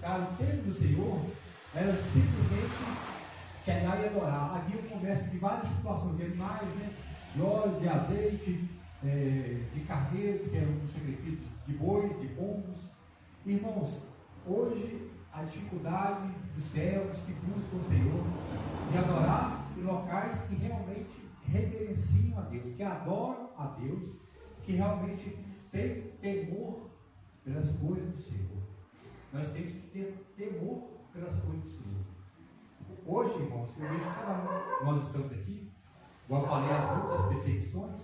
buscar o templo do Senhor era simplesmente chegar e adorar. Havia um comércio de várias situações de animais, né? De óleo, de azeite, de carneiros, que eram um sacrifício de bois, de pombos. Irmãos, hoje a dificuldade dos servos que buscam o Senhor de adorar em locais que realmente reverenciam a Deus, que adoram a Deus, que realmente têm temor pelas coisas do Senhor. Nós temos que ter temor pelas coisas do Senhor. Hoje, irmãos, eu vejo cada um, nós estamos aqui, igual eu falei, as lutas, as perseguições,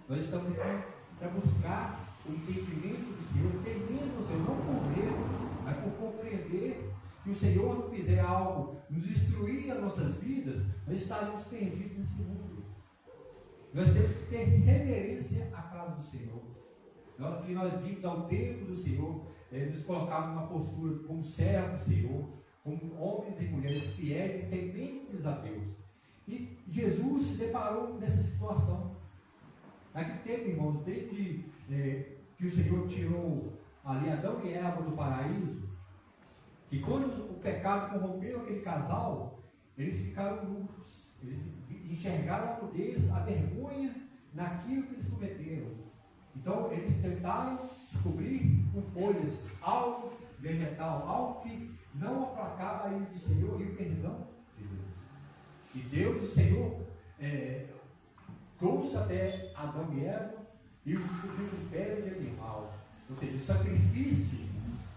nós estamos aqui para buscar o entendimento do Senhor, temendo o Senhor, não por medo, mas por compreender que o Senhor não fizer algo, nos destruir as nossas vidas, nós estaremos perdidos nesse mundo. Nós temos que ter reverência à casa do Senhor. Que nós vimos ao templo do Senhor, nos colocar numa postura como servos do Senhor, como homens e mulheres fiéis e tementes a Deus. E Jesus se deparou nessa situação. Naquele tempo, irmãos, desde que o Senhor tirou ali Adão e Eva do paraíso, que quando o pecado corrompeu aquele casal, eles ficaram nus, eles enxergaram a nudez, a vergonha naquilo que eles cometeram. Então eles tentaram se cobrir com folhas, algo vegetal, algo que não aplacava a ira do Senhor e o perdão de Deus. E Deus, o Senhor, trouxe até Adão e Eva e o descobriu com pele de animal, ou seja, o sacrifício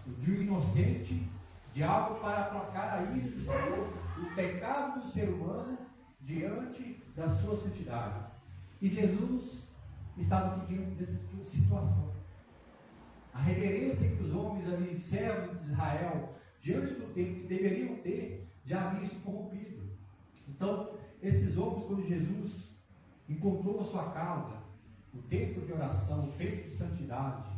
de um inocente, de algo para aplacar a ira do Senhor, o pecado do ser humano diante da sua santidade. E Jesus estava aqui diante dessa situação. A reverência que os homens ali, servos de Israel, diante do templo que deveriam ter, já haviam se corrompido. Então, esses homens, quando Jesus encontrou a sua casa, o templo de oração, o templo de santidade,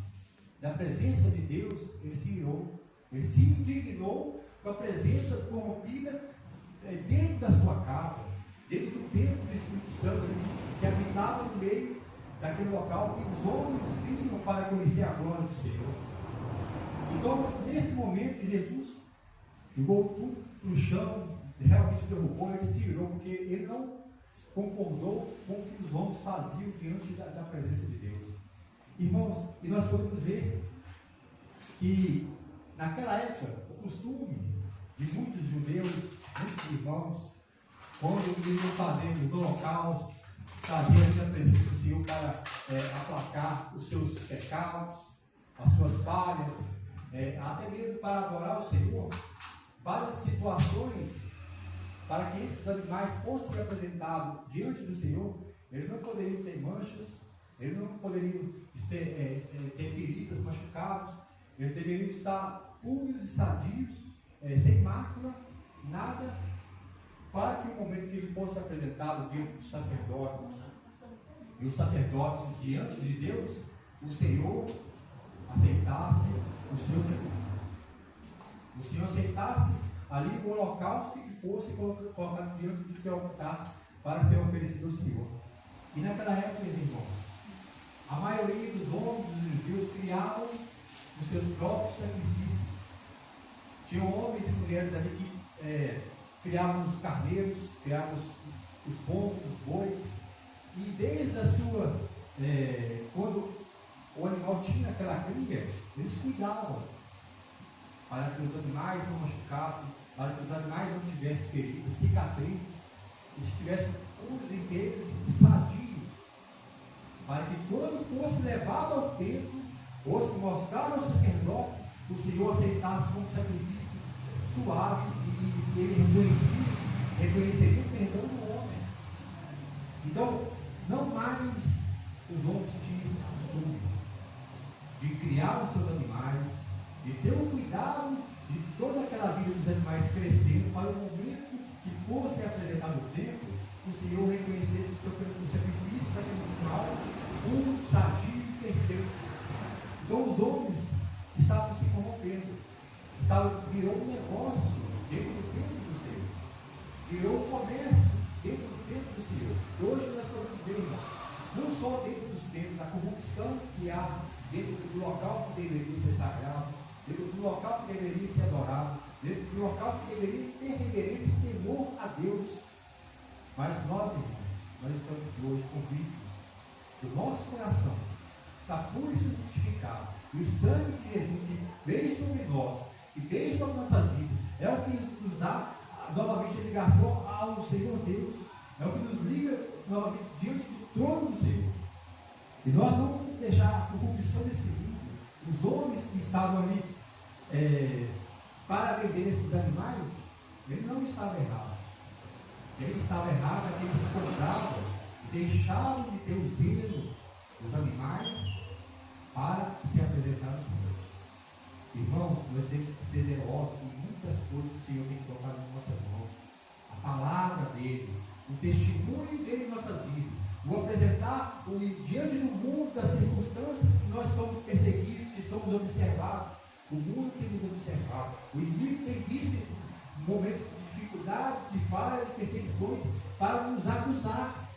da presença de Deus, ele se irou, ele se indignou com a presença corrompida dentro da sua casa, dentro do templo do Espírito Santo, que habitava no meio daquele local que os homens vinham para conhecer a glória do Senhor. Então, nesse momento, Jesus jogou tudo no chão, realmente derrubou, ele se irou, porque ele não concordou com o que os homens faziam diante da presença de Deus. Irmãos, e nós podemos ver que naquela época, o costume de muitos judeus, muitos irmãos, quando eles iam fazendo os holocaustos, traziam a presença do Senhor para aplacar os seus pecados, as suas falhas, até mesmo para adorar o Senhor, várias situações para que esses animais fossem apresentados diante do Senhor. Eles não poderiam ter manchas, eles não poderiam ter feridas, machucados, eles deveriam estar puros e sadios, sem mácula, nada, para que o momento que ele fosse apresentado diante dos sacerdotes, e os sacerdotes diante de Deus, o Senhor aceitasse o seu sacrifício. O Senhor aceitasse ali o holocausto que fosse colocado diante do teu altar para ser oferecido ao Senhor. E naquela época, meus irmãos, a maioria dos homens dos judeus criavam os seus próprios sacrifícios. Tinham homens e mulheres ali que criavam os carneiros, criavam os pombos, os bois, e desde a sua, quando o animal tinha aquela cria, eles cuidavam para que os animais não machucassem, para que os animais não tivessem feridas, cicatrizes, estivessem puros, inteiros e sadios, para que quando fosse levado ao templo, fosse mostrado aos sacerdotes, o Senhor aceitasse como sacrifício suave e ele reconheceria o perdão do homem. Então, não mais os homens tinham esse costume de criar os seus animais, de ter o cuidado de toda aquela vida dos animais crescendo, para o momento que fosse apresentado no templo, o Senhor reconhecesse o sacrifício daquele animal puro, sadio e perfeito. Então os homens estavam se corrompendo, virou um negócio dentro do templo do Senhor, virou um comércio dentro do templo do Senhor. E hoje nós podemos ver, não só dentro dos templos, a corrupção que há dentro do local que deveria ser sagrado, dentro do local que deveria ser adorado, dentro do local que deveria ter reverência e temor a Deus. Mas nós, irmãos, nós estamos hoje convictos que o nosso coração está puro e santificado, e o sangue de Jesus que veio sobre nós, que veio sobre nossas vidas, é o que nos dá novamente a ligação ao Senhor Deus, é o que nos liga novamente diante do trono do Senhor. E nós não vamos deixar a corrupção desse mundo. Os homens que estavam ali para vender esses animais, ele não estava errado. Ele estava errado é que eles compravam e deixavam de ter o zelo dos animais para se apresentar ao Senhor. Irmãos, nós temos que ser zelosos em muitas coisas que o Senhor tem colocado em nossas mãos. A palavra dele, o testemunho dele em nossas vidas, o apresentar diante do mundo das circunstâncias que nós somos perseguidos, que somos observados. O mundo tem nos observado, o inimigo tem visto momentos de dificuldade, de falha, de perseguições, para nos acusar.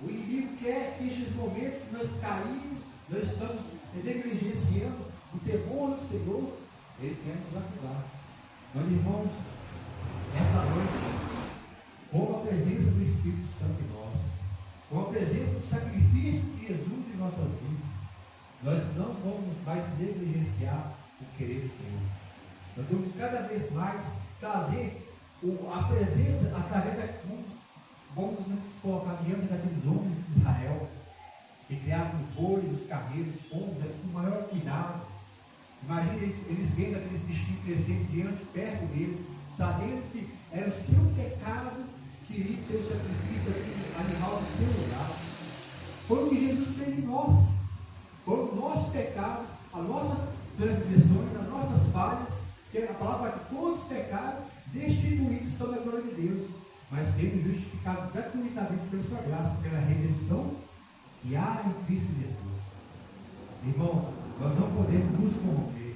O inimigo quer que estes momentos que nós caímos, nós estamos negligenciando o temor do Senhor, ele quer nos acusar. Mas, irmãos, esta noite, com a presença do Espírito Santo em nós, com a presença do sacrifício de Jesus em nossas vidas, nós não vamos mais negligenciar o querer do Senhor. Nós vamos cada vez mais trazer a presença através vamos nos colocar diante daqueles homens de Israel que criavam os bois, os carneiros, os pombos, com o maior cuidado. Imagina eles vendo aqueles bichinhos crescendo diante, perto deles, sabendo que era o seu pecado que iria ter o sacrifício daquele animal do seu lugar. Foi o que Jesus fez em nós. Foi o nosso pecado, as nossas transgressões, as nossas falhas, que a palavra que todos pecaram, destituídos estão da glória de Deus, mas temos justificado gratuitamente pela sua graça, pela redenção que há em Cristo Jesus. Irmãos, nós não podemos nos corromper,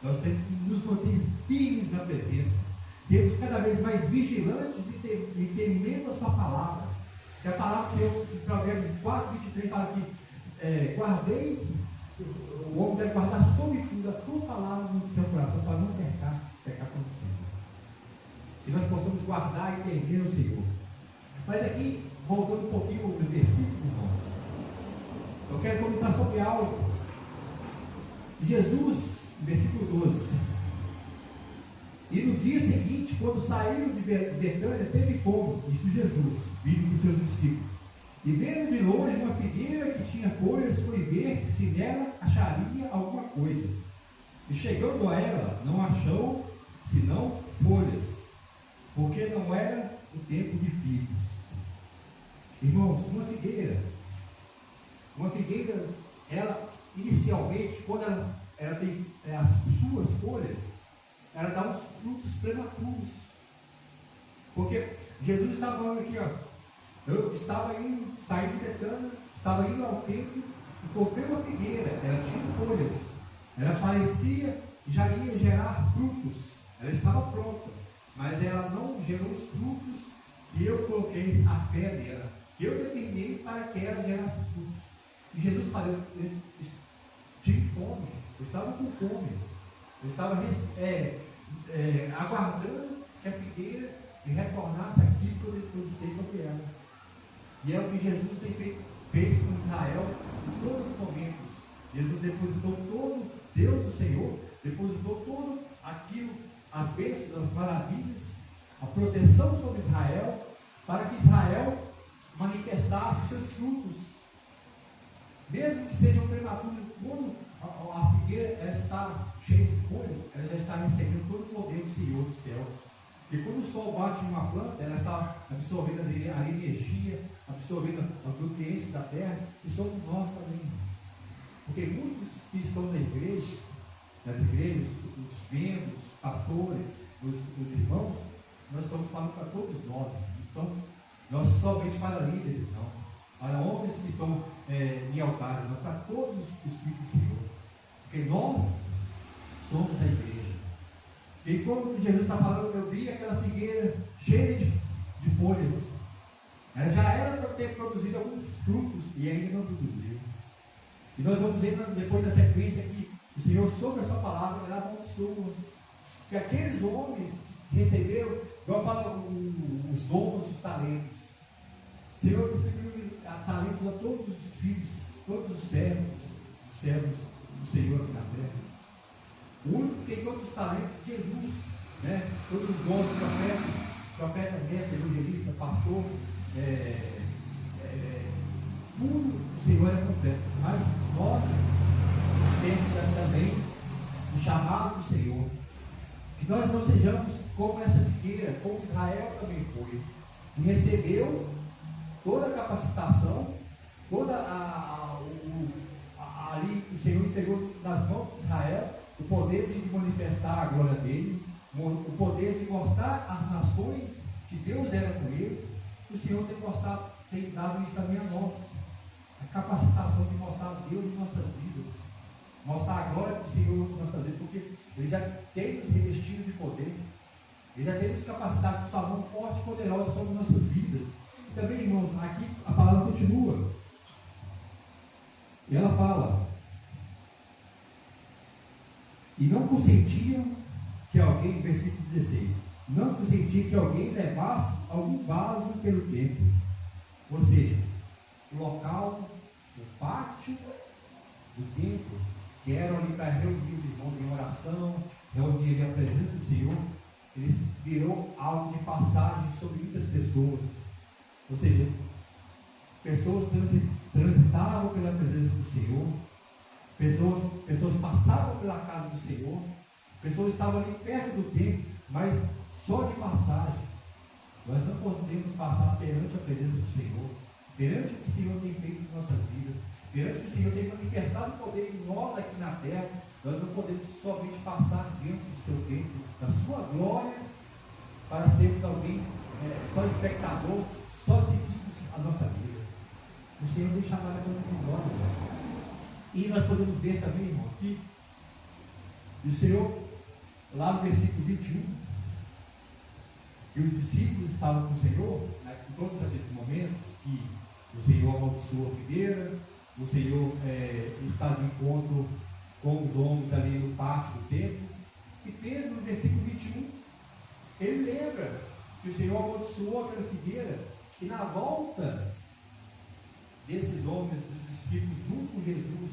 nós temos que nos manter firmes na presença, sermos cada vez mais vigilantes e temendo a sua palavra. Que a palavra do Senhor, em Provérbios 4:23, fala que guardei, o homem deve guardar sobretudo a tua palavra no seu coração, para não pecar contra o Senhor. E nós possamos guardar e temer o Senhor. Mas aqui, voltando um pouquinho os versículos, irmãos, eu quero comentar sobre algo. Jesus, versículo 12. E no dia seguinte, quando saíram de Betânia, teve fome. Isso Jesus, vindo com seus discípulos. E vendo de longe uma figueira que tinha folhas, foi ver se nela acharia alguma coisa. E chegando a ela, não achou senão folhas, porque não era o tempo de figos. Irmãos, uma figueira, ela inicialmente, quando ela tem as suas folhas, ela dá uns frutos prematuros. Porque Jesus estava falando aqui, eu estava saindo de Betânia, estava indo ao templo, encontrei uma figueira, ela tinha folhas, ela parecia que já ia gerar frutos, ela estava pronta, mas ela não gerou os frutos que eu coloquei a fé nela, que eu determinei para que ela gerasse frutos. E Jesus falou, eu tive fome, eu estava com fome, eu estava aguardando que a figueira retornasse aquilo que eu depositei sobre ela. E é o que Jesus fez com Israel em todos os momentos. Jesus depositou todo, Deus do Senhor, depositou todo aquilo, as bênçãos, as maravilhas, a proteção sobre Israel, para que Israel manifestasse seus frutos. Mesmo que sejam prematuros, quando a figueira ela está cheia de folhas, ela já está recebendo todo o poder do Senhor dos céus. E quando o sol bate em uma planta, ela está absorvendo a energia, absorvendo os nutrientes da terra, e somos nós também. Porque muitos que estão nas igrejas, os membros, os pastores, os irmãos, nós estamos falando para todos nós. Nós somente para líderes, não. Para homens que estão em altares, não, para todos os filhos do Senhor. Porque nós somos a igreja. E quando Jesus está falando, eu vi aquela figueira cheia de folhas. Ela já era para ter produzido alguns frutos e ainda não produziu. E nós vamos ver depois da sequência que O Senhor, sobre a sua palavra, ela amaldiçoa. Que aqueles homens que receberam, igual fala os dons, os talentos. O Senhor distribuiu talentos a todos os filhos, todos os servos do Senhor aqui na terra. O único que tem todos os talentos é Jesus, né? Todos os dons do profeta, mestre, evangelista, pastor, tudo o Senhor é completo. Mas nós temos também o chamado do Senhor. Que nós não sejamos como essa figueira, como Israel também foi, que recebeu toda a capacitação, toda ali o Senhor entregou nas mãos de Israel o poder de manifestar a glória dele, o poder de mostrar às nações que Deus era com eles. O Senhor tem dado isso também a nós, a capacitação de mostrar Deus em nossas vidas, mostrar a glória do Senhor em nossas vidas, porque Ele já tem nos revestido de poder, Ele já tem nos capacitado com sua mão forte e poderosa sobre nossas vidas. E também, irmãos, aqui a palavra continua, e ela fala: e não consentiam que alguém, versículo 16, não consentia que alguém levasse algum vaso pelo templo, ou seja, o local, o pátio do templo, que era ali para reunir os irmãos em oração, reunir a presença do Senhor, ele virou algo de passagem sobre muitas pessoas. Ou seja, pessoas transitavam pela presença do Senhor, pessoas passavam pela casa do Senhor, pessoas estavam ali perto do templo, mas só de passagem. Nós não podemos passar perante a presença do Senhor, perante o que o Senhor tem feito em nossas vidas, perante o que o Senhor tem manifestado o poder em nós aqui na terra. Nós não podemos somente passar diante do seu templo, da sua glória, para sermos alguém só espectador, só seguimos a nossa vida. O Senhor tem chamado a todos de nós. E nós podemos ver também, irmãos, que o Senhor, lá no versículo 21, que os discípulos estavam com o Senhor, né, em todos aqueles momentos que o Senhor amaldiçoou a figueira, o Senhor está de encontro com os homens ali no pátio do templo. E Pedro, no versículo 21, ele lembra que o Senhor amaldiçoou aquela figueira, e na volta desses homens, dos discípulos, junto com Jesus,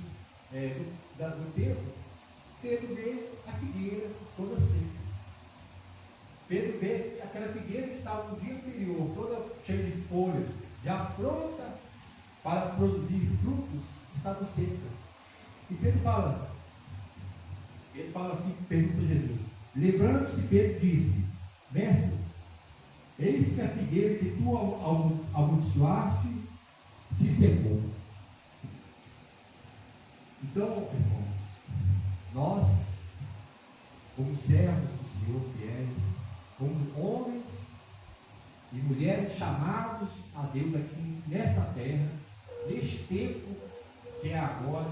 do templo, Pedro vê a figueira toda seca. Pedro vê aquela figueira que estava no dia anterior, toda cheia de folhas, já pronta para produzir frutos, estava seca. E Pedro fala assim, pergunta a Jesus. Lembrando-se, Pedro disse: Mestre, eis que a figueira que tu amaldiçoaste se secou. Então, irmãos, nós, como servos do Senhor fiéis, como homens e mulheres chamados a Deus aqui nesta terra, neste tempo que é agora,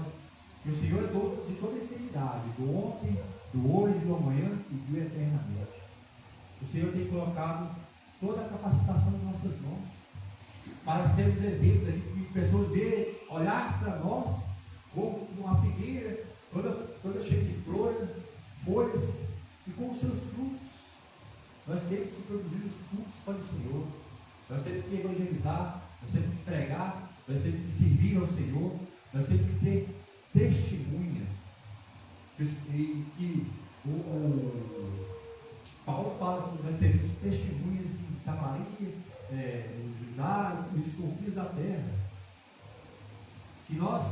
que o Senhor é todo, de toda a eternidade, do ontem, do hoje, do amanhã e do eternamente. O Senhor tem colocado toda a capacitação em nossas mãos, para sermos exemplos de pessoas verem, olhar para nós como uma figueira toda cheia de flores, folhas e com os seus frutos. Nós temos que produzir os frutos para o Senhor, nós temos que evangelizar, nós temos que pregar, nós temos que servir ao Senhor, nós temos que ser testemunhas. E Paulo fala que nós teremos testemunhas em Samaria, em Judá, nos confins da terra. Que nós,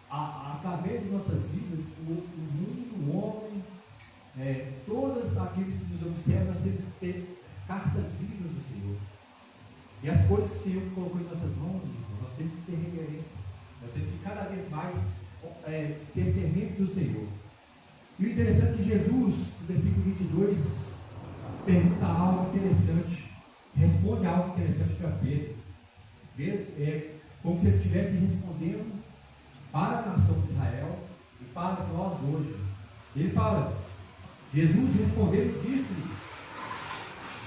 através de nossas vidas, o mundo, o homem, todos aqueles que nos observam, nós temos que ter cartas vivas do Senhor. E as coisas que o Senhor colocou em nossas mãos, nós temos que ter reverência. Nós temos que cada vez mais ter temor do Senhor. E o interessante é que Jesus, no versículo 22, pergunta algo interessante, responde algo interessante para Pedro. Como se ele estivesse respondendo para a nação de Israel e para nós hoje. Ele fala, Jesus respondeu e disse-lhe: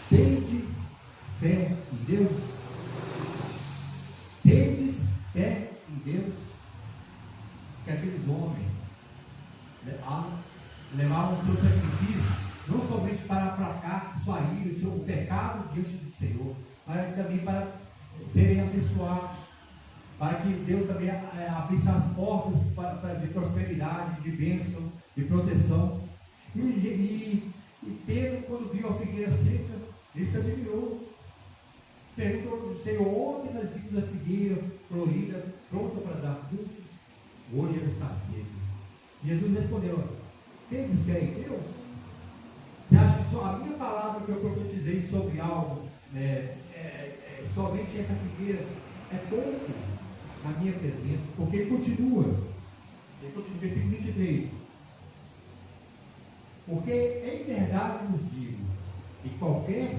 tende fé em Deus? Tendes fé em Deus? Que aqueles homens, o seu sacrifício, não somente para aplacar sua ira, o seu pecado diante do Senhor, mas também para serem abençoados, para que Deus também abrisse as portas de prosperidade, de bênção, de proteção. E Pedro, quando viu a figueira seca, ele se admirou. Perguntou: Senhor, ontem nós vimos a figueira florida, pronta para dar frutos, hoje ela está seca. Jesus respondeu: quem disser em Deus? Você acha que só a minha palavra que eu profetizei sobre algo, somente essa figueira, é pouco na minha presença? Porque ele continua, versículo 23. Porque em verdade vos digo, e qualquer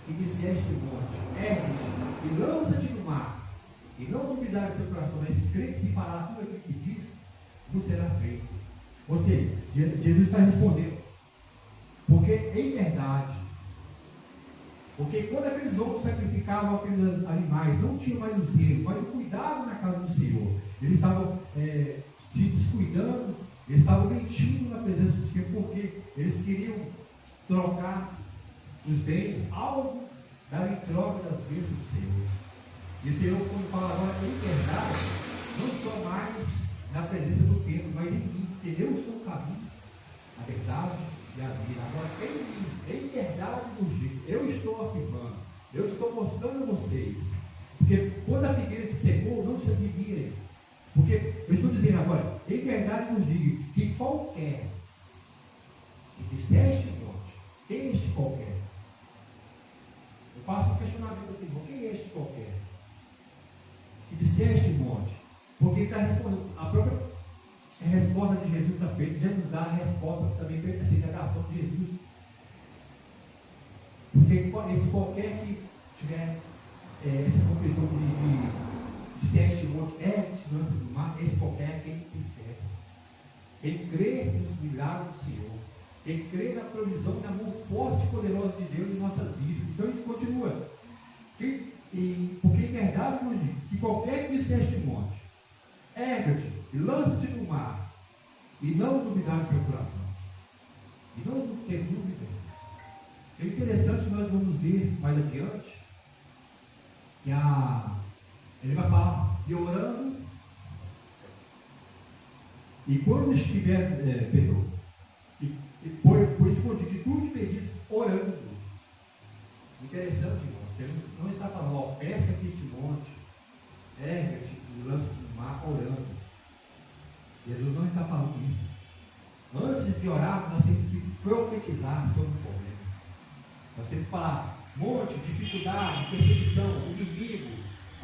que disser este monte, ergue-te e lança-te no mar, e não duvidar do seu coração, mas crê que se falar tudo aquilo que diz, vos será feito. Ou seja, Jesus está respondendo, porque em verdade, porque quando aqueles homens sacrificavam aqueles animais, não tinham mais o zelo, mas o cuidado na casa do Senhor. Eles estavam se descuidando, eles estavam mentindo na presença do Senhor, porque eles queriam trocar os bens, algo dar em troca das bênçãos do Senhor. E o Senhor, quando fala agora em verdade, não só mais na presença do templo, mas em mim, porque eu sou o caminho, a verdade e a vida. Agora, em verdade vos digo, eu estou afirmando, eu estou mostrando a vocês, porque quando a figueira se secou, não se admirem, porque eu estou dizendo agora, em verdade vos digo, que qualquer que disser este monte, quem é este qualquer? Eu faço um questionamento assim, quem é este qualquer? Que disser este monte, porque ele está respondendo, a própria resposta de Jesus para Pedro já nos dá a resposta também para essa indagação de Jesus. Porque esse qualquer que tiver essa compreensão de disser este monte, distância do mar, esse qualquer é quem tem fé. Quem crê nos milagres do Senhor, quem crê na provisão e na mão forte e poderosa de Deus em nossas vidas. Então a gente continua. Porque em verdade nos diz que qualquer que disser este monte, erga-te e lança-te no mar, e não duvidar do seu coração, e não ter dúvida. É interessante, nós vamos ver mais adiante que ele vai falar de orando, e quando estiver, por isso que eu digo que tudo que pedis orando. Interessante, irmãos, que ele não está falando, peça aqui este monte, erga-te e lança no mar orando. Jesus não está falando isso. Antes de orar, nós temos que profetizar sobre o problema. Nós temos que falar monte, dificuldade, perseguição, inimigo,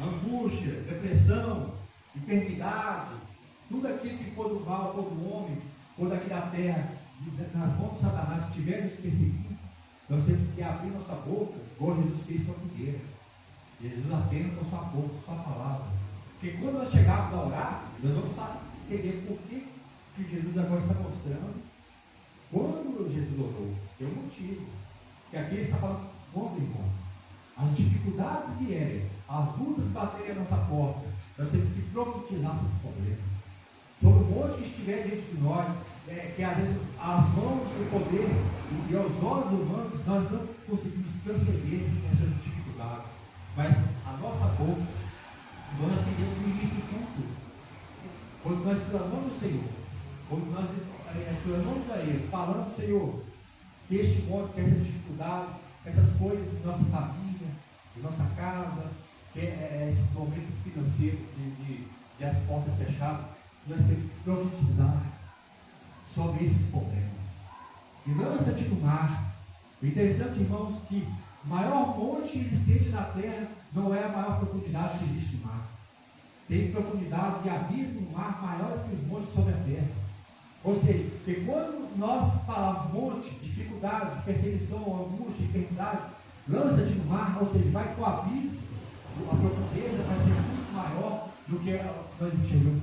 angústia, depressão, enfermidade, tudo aquilo que for do mal, for do homem, for daqui da terra, nas mãos de Satanás, que estiver nos perseguindo, nós temos que abrir nossa boca, como Jesus fez com a figueira. Jesus apenas com sua boca, com sua palavra. Porque quando nós chegarmos a orar, nós vamos entender por que Jesus agora está mostrando. Quando Jesus orou, tem um motivo. Que aqui ele está falando, quando, irmãos, as dificuldades vierem, as lutas baterem a nossa porta, nós temos que profetizar sobre o problema. Sobre o monte que estiver diante de nós, que às vezes as mãos do poder e aos olhos humanos nós não conseguimos perceber essas dificuldades. Mas a nossa boca, nós entendemos no início do culto, quando nós clamamos ao Senhor, quando nós clamamos a Ele, falando, Senhor, que este monte, que essa dificuldade, essas coisas de nossa família, de nossa casa, que esses momentos financeiros de as portas fechadas, nós temos que profetizar sobre esses problemas. E lança-te no mar. O interessante, irmãos, que o maior monte existente na terra não é a maior profundidade que existe no mar. Tem profundidade de abismo no mar maiores que os montes sobre a terra. Ou seja, que quando nós falamos monte, dificuldade, perseguição, angústia, enfermidade, lança-te no mar, ou seja, vai para o abismo, a profundeza vai ser muito maior do que nós enxergamos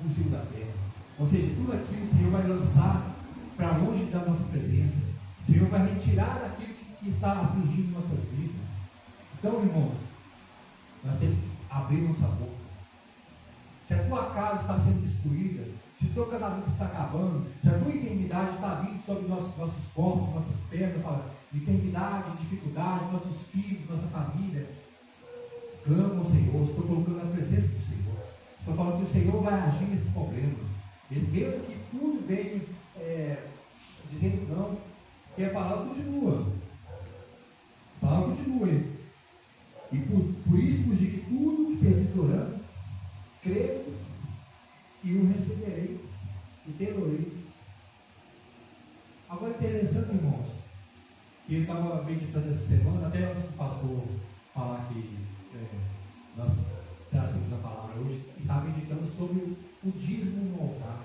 no cimo da terra. Ou seja, tudo aquilo o Senhor vai lançar para longe da nossa presença. O Senhor vai retirar daquilo que está afligindo nossas vidas. Então, irmãos, nós temos que abrir nossa boca. Se a tua casa está sendo destruída, se teu casamento está acabando, se a tua enfermidade está vindo sobre nossos corpos, nossas pernas, fala, enfermidade, dificuldade, nossos filhos, nossa família, clama ao Senhor, estou colocando na presença do Senhor. Estou falando que o Senhor vai agir nesse problema. Mesmo que tudo venha dizendo não, que a palavra continua. A palavra continua. E por isso vos digo que tudo que pedis orando, credes e o recebereis e teloreis. Agora interessante, irmãos, que eu estava meditando essa semana, até antes do pastor falar que nós tratamos a palavra hoje, estava meditando sobre o dízimo no altar.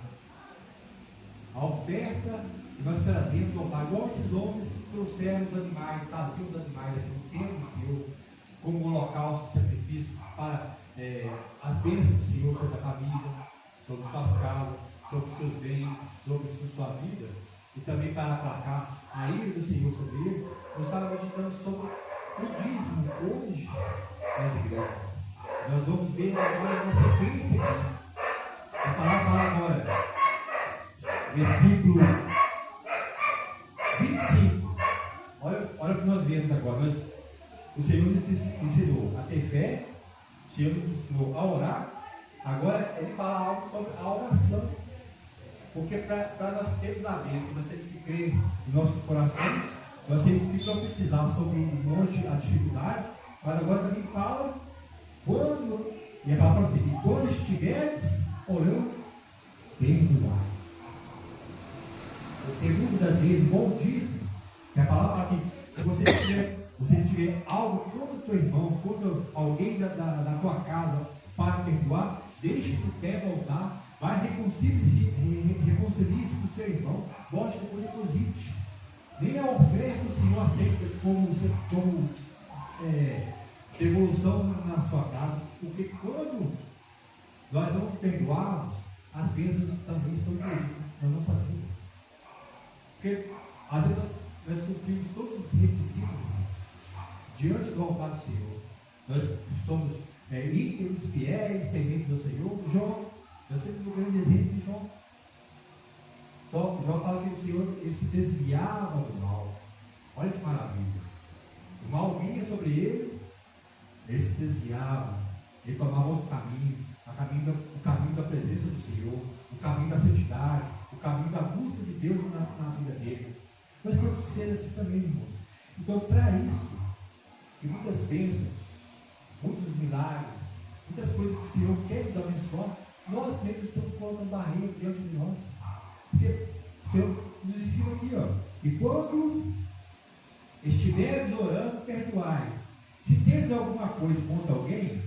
A oferta que nós trazemos no altar, igual esses homens trouxeram os animais, traziam os animais aqui no templo do Senhor, como um holocausto de sacrifício para as bênçãos do Senhor sobre a família, sobre suas casas, sobre os seus bens, sobre sua vida, e também para aplacar a ira do Senhor sobre eles. Eu estava meditando sobre o dízimo hoje nas igrejas. Nós vamos ver agora uma sequência aqui. A palavra fala agora, versículo 25. Olha o que nós vemos agora. O Senhor nos ensinou a ter fé, o Senhor nos ensinou a orar. Agora ele fala algo sobre a oração. Porque para nós termos a bênção, nós temos que crer em nossos corações, nós temos que profetizar sobre um monte, a dificuldade, mas agora também fala quando, e a palavra assim, e quando estiveres orando, perdoar. Porque muitas das vezes, bom dízimo, que a palavra fala que se você tiver algo contra o teu irmão, contra alguém da tua casa, para perdoar, deixe o pé voltar, vai reconcilie-se com o seu irmão, volte depois deposite. Nem a oferta o Senhor aceita como devolução na sua casa, porque quando nós não perdoarmos, as bênçãos também estão perdidas na nossa vida. Porque às vezes nós cumprimos todos os requisitos diante do altar do Senhor. Nós somos íntegros, fiéis, tementes ao Senhor. Jó, nós temos um grande exemplo de Jó. Jó fala que o Senhor ele se desviava do mal. Olha que maravilha. O mal vinha sobre ele se desviava, ele tomava outro caminho, o caminho da presença do Senhor, o caminho da santidade, o caminho da busca de Deus na vida dele. Nós temos que ser assim também, irmãos. Então, para isso, que muitas bênçãos, muitos milagres, muitas coisas que o Senhor quer nos abençoar, nós mesmos estamos colocando barreira diante de nós. Porque o Senhor nos ensina aqui, e quando estiveres orando, perdoai. Se teres alguma coisa contra alguém,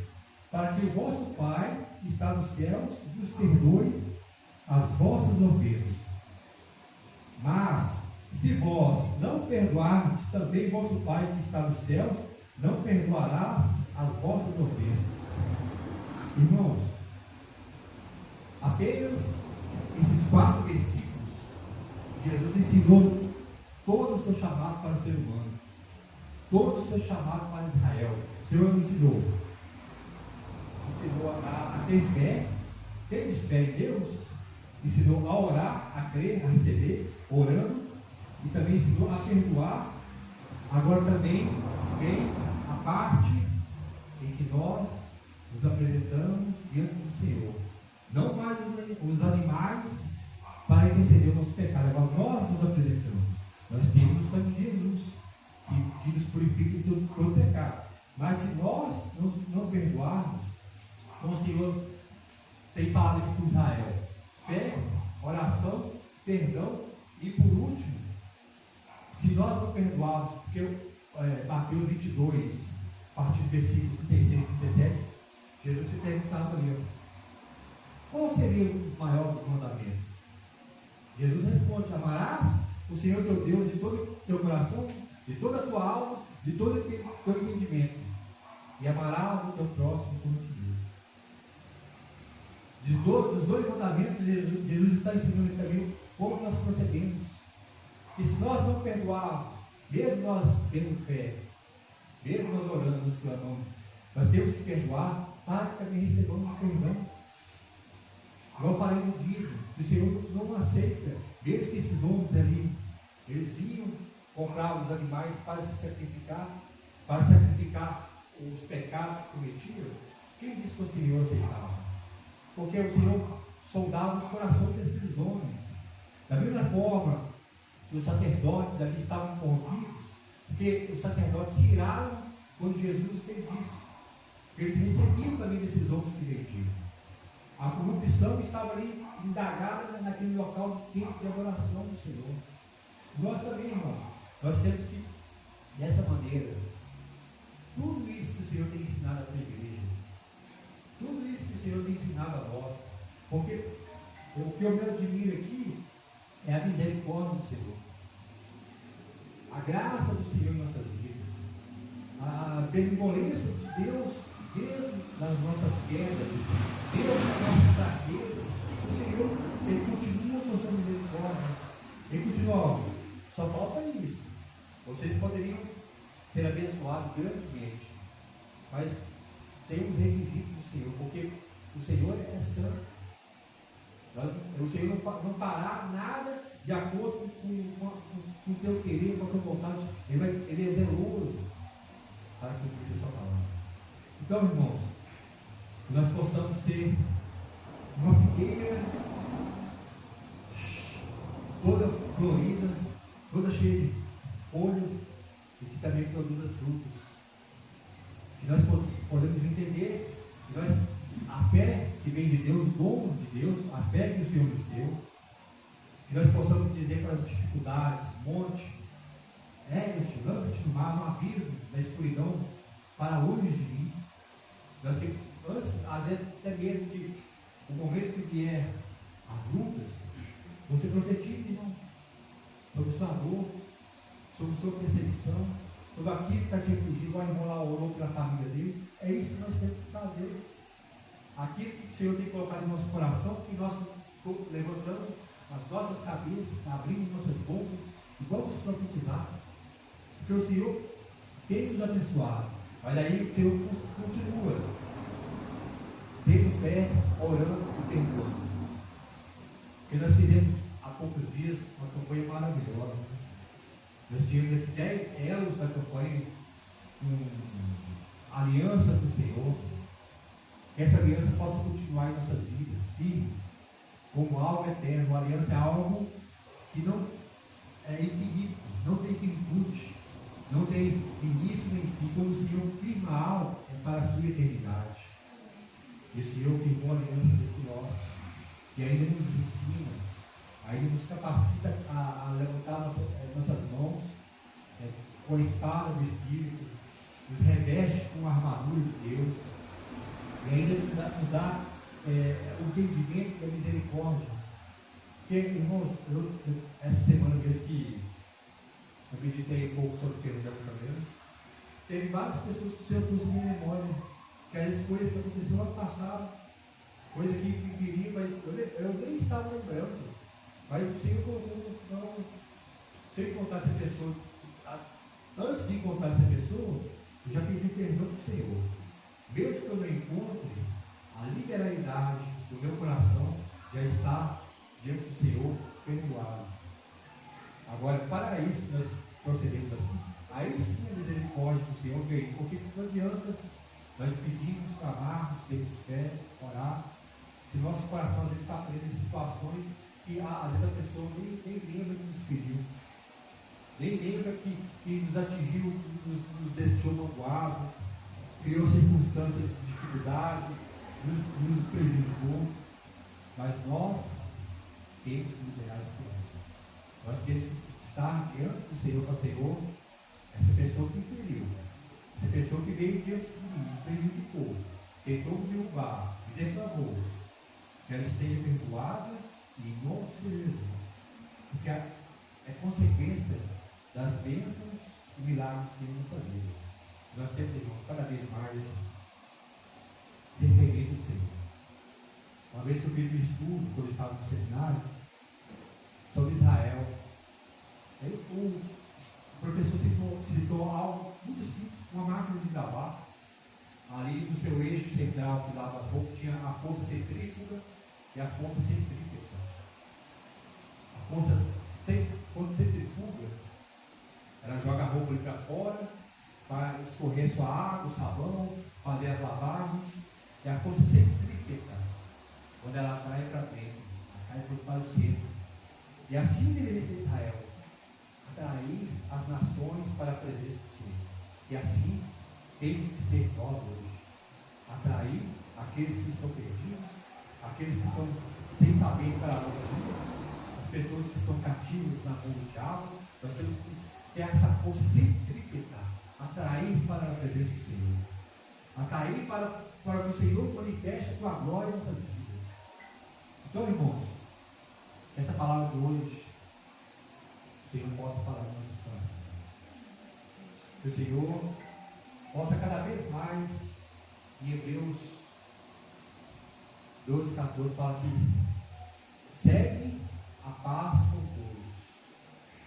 para que o vosso Pai, que está nos céus, vos perdoe as vossas ofensas. Mas, se vós não perdoardes, também vosso Pai, que está nos céus, não perdoarás as vossas ofensas. Irmãos, apenas esses 4 versículos, Jesus ensinou todo o seu chamado para o ser humano, todo o seu chamado para Israel. O Senhor nos ensinou a ter fé, ter fé em Deus, ensinou a orar, a crer, a receber, orando, e também ensinou a perdoar. Agora também vem a parte em que nós nos apresentamos diante do Senhor. Não mais os animais para interceder o nosso pecado. Agora nós nos apresentamos. Nós temos o sangue de Jesus que nos purifica de todo pecado. Mas se nós não perdoarmos, como o Senhor tem falado aqui com Israel, fé, oração, perdão e por último, se nós não perdoarmos, porque Mateus 22, a partir do versículo 36 e 37, Jesus se perguntava ali, qual seria os maiores mandamentos? Jesus responde, amarás o Senhor teu Deus de todo o teu coração, de toda a tua alma, de todo o teu entendimento, e amarás o teu próximo como ti mesmo. Dos 2 mandamentos, Jesus está ensinando também como nós procedemos. E se nós não perdoarmos, mesmo nós tendo fé, mesmo nós orando, nos clamando, nós temos que perdoar para que também recebamos perdão. Igual eu falei no dízimo, que o Senhor não aceita, mesmo que esses homens ali, eles vinham comprar os animais para se sacrificar, para sacrificar os pecados que cometiam. Quem disse que o Senhor aceitava? Porque o Senhor soldava os corações daqueles homens. Da mesma forma que os sacerdotes ali estavam corrompidos, porque os sacerdotes se iraram quando Jesus fez isso. Eles recebiam também desses homens que vendiam. A corrupção estava ali indagada naquele local de tempo de adoração do Senhor. Nós também, irmãos, nós temos que, dessa maneira, tudo isso que o Senhor tem ensinado para a igreja, tudo isso que o Senhor tem ensinado a nós, porque o que eu me admiro aqui é a misericórdia do Senhor, a graça do Senhor em nossas vidas, a benevolência de Deus, mesmo nas nossas quedas, Deus nas nossas fraquezas. O Senhor, Ele continua com sua misericórdia, Ele continua, só falta isso. Vocês poderiam ser abençoados grandemente, mas tem os requisitos do Senhor, porque o Senhor é santo. O Senhor não fará nada de acordo com o teu querer, com a tua vontade. Ele é zeloso para cumprir a sua palavra. Então, irmãos, que nós possamos ser uma figueira toda florida, toda cheia de folhas e que também produza frutos. Que nós podemos entender que a fé que vem de Deus, o dom de Deus, a fé que o Senhor nos deu, que nós possamos dizer para as dificuldades, monte, lança-te no mar, no abismo, na escuridão, para longe de mim. Nós temos, às vezes, até mesmo que o momento que vier as lutas, você profetiza, irmão, sobre sua dor, sobre sua perseguição, sobre aquilo que está te afligindo, vai enrolar o ouro pela família dele. É isso que nós temos que fazer. Aquilo que o Senhor tem colocado no nosso coração, que nós levantamos as nossas cabeças, abrimos nossas bocas e vamos profetizar. Porque o Senhor tem nos abençoado. Mas aí o Senhor continua tendo fé, orando e perdoando. Porque nós fizemos há poucos dias uma campanha maravilhosa. Nós tivemos aqui 10 elos da campanha, com aliança com o Senhor. Que essa aliança possa continuar em nossas vidas, firmes, como algo eterno. A aliança é algo que não é infinito, não tem finitude, não tem início nem fim. Quando o Senhor firma algo, é para a sua eternidade. E o Senhor firmou a aliança entre nós, que ainda nos ensina, ainda nos capacita a levantar nossas mãos com a espada do Espírito, nos reveste com a armadura de Deus, e ainda nos dá o entendimento da misericórdia. Porque, irmãos, essa semana mesmo que eu meditei um pouco sobre o tema da cabelo, teve várias pessoas que o Senhor trouxe minha memória, que às vezes coisas que aconteceu no ano passado, coisa que viria, mas eu nem estava lembrando. Mas o Senhor colocou, não, se eu encontrar essa pessoa, antes de encontrar essa pessoa, eu já pedi perdão para o Senhor. Mesmo que eu não encontre, a liberalidade do meu coração já está diante do Senhor perdoado. Agora, para isso nós procedemos assim. Aí sim a misericórdia do Senhor veio, porque não adianta nós pedirmos, clamarmos, termos fé, orar, se nosso coração às vezes está preso em situações que às vezes a pessoa nem lembra que nos feriu, nem lembra que nos atingiu, nos deixou magoado, criou circunstâncias de dificuldade, nos prejudicou, mas nós temos que liberar esse problema. Nós temos que estar diante do Senhor para o Senhor, essa pessoa que me feriu, essa pessoa que veio diante de mim, me prejudicou, tentou me derrubar, me defamou, que ela esteja perdoada e em nome do Senhor Jesus, porque é consequência das bênçãos e milagres que temos na nossa vida. Nós temos, irmãos, cada vez mais ser dependentes do Senhor. Uma vez que eu fiz um estudo, quando eu estava no seminário, sobre Israel, aí o professor citou algo muito simples, uma máquina de lavar. Ali no seu eixo central que lava a roupa tinha a força centrífuga e a força centrípeta. quando centrifuga, ela joga a roupa ali para fora, para escorrer sua água, o sabão, fazer as lavagens. E a força centrípeta, quando ela atrai para dentro, atrai para o centro. E assim deveria ser Israel, atrair as nações para a presença do Senhor. E assim temos que ser nós hoje, atrair aqueles que estão perdidos, aqueles que estão sem saber para onde ir, as pessoas que estão cativas na mão do diabo. Nós temos que ter essa força centrípeta, atrair para a presença do Senhor, atrair para que o Senhor manifeste a tua glória em nossas vidas. Então, irmãos, essa palavra de hoje, o Senhor possa falar no nosso coração. Que o Senhor possa cada vez mais, em Hebreus 12:14, fala que segue a paz com todos.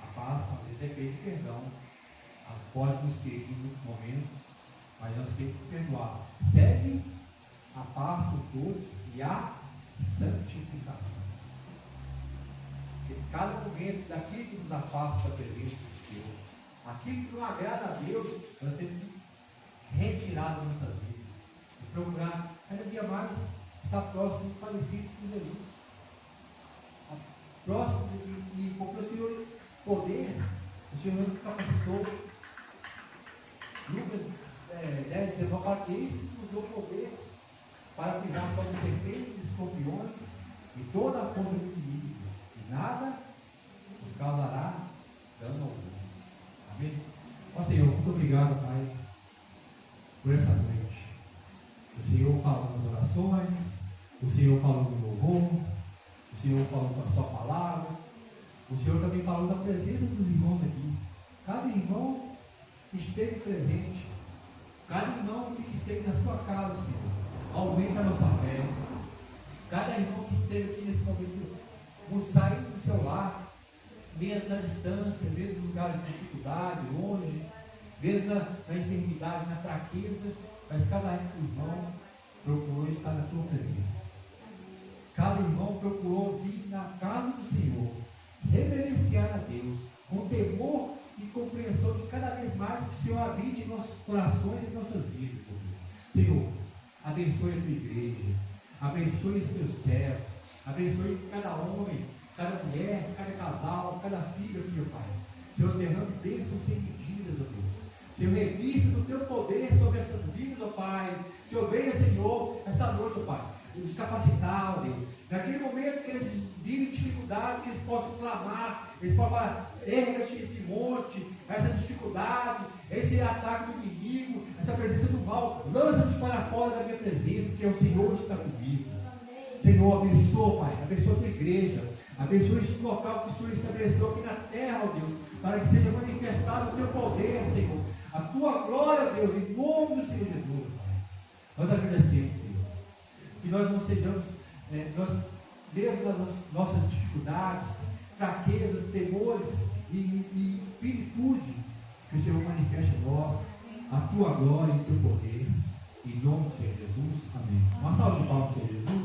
A paz, às vezes, depende de perdão. Ela pode nos ferir em muitos momentos, mas nós temos que perdoar. Segue a paz com todos e a santificação. Porque cada momento daquilo que nos afasta da presença do Senhor, aquilo que não agrada a Deus, nós temos que retirar das nossas vidas e procurar cada dia mais estar próximos, parecidos com Jesus. Próximos e porque o Senhor poder, o Senhor nos capacitou. Lucas 10:19 fala que isso nos deu poder para pisar sobre serpentes e escorpiões e toda a força do inimigo, e nada nos causará dano algum. Amém? Ó Senhor, muito obrigado, Pai, por essa noite. O Senhor falou nas orações, o Senhor falou no louvor, o Senhor falou com a sua palavra, o Senhor também falou da presença dos irmãos aqui. Cada irmão que esteve presente, cada irmão que esteve na sua casa, Senhor, aumenta a nossa fé. Cada irmão que esteve aqui nesse momento, saindo do seu lar, mesmo na distância, mesmo no lugar de dificuldade, longe, mesmo na enfermidade, na fraqueza, mas cada irmão procurou estar na tua presença. Cada irmão procurou vir na casa do Senhor, reverenciar a Deus, com temor e compreensão de cada vez mais que o Senhor habite em nossos corações e em nossas vidas. Senhor, abençoe a tua igreja, abençoe os teus servos, abençoe cada homem, cada mulher, cada casal, cada filho, meu Pai. Senhor, derrame bênçãos sem medidas, ó Deus. Senhor, revista do teu poder sobre essas vidas, ó Pai. Senhor, venha, Senhor, esta noite, ó Pai, nos capacitar, ó Deus. Naquele momento que eles virem dificuldades, que eles possam clamar, eles possam falar, erga-te esse monte, essa dificuldade, esse ataque do inimigo, essa presença do mal, lança-nos para fora da minha presença, porque o Senhor está comigo. Senhor, abençoa, Pai, abençoa a tua igreja, abençoa esse local que o Senhor estabeleceu aqui na terra, ó Deus, para que seja manifestado o teu poder, Senhor, a tua glória, Deus, em nome do Senhor Jesus. Nós agradecemos, Senhor, que nós não sejamos, mesmo nas nossas dificuldades, fraquezas, temores e finitude, que o Senhor manifeste em nós a tua glória e o teu poder, em nome do Senhor Jesus. Amém. Uma salva de palmas, Senhor Jesus.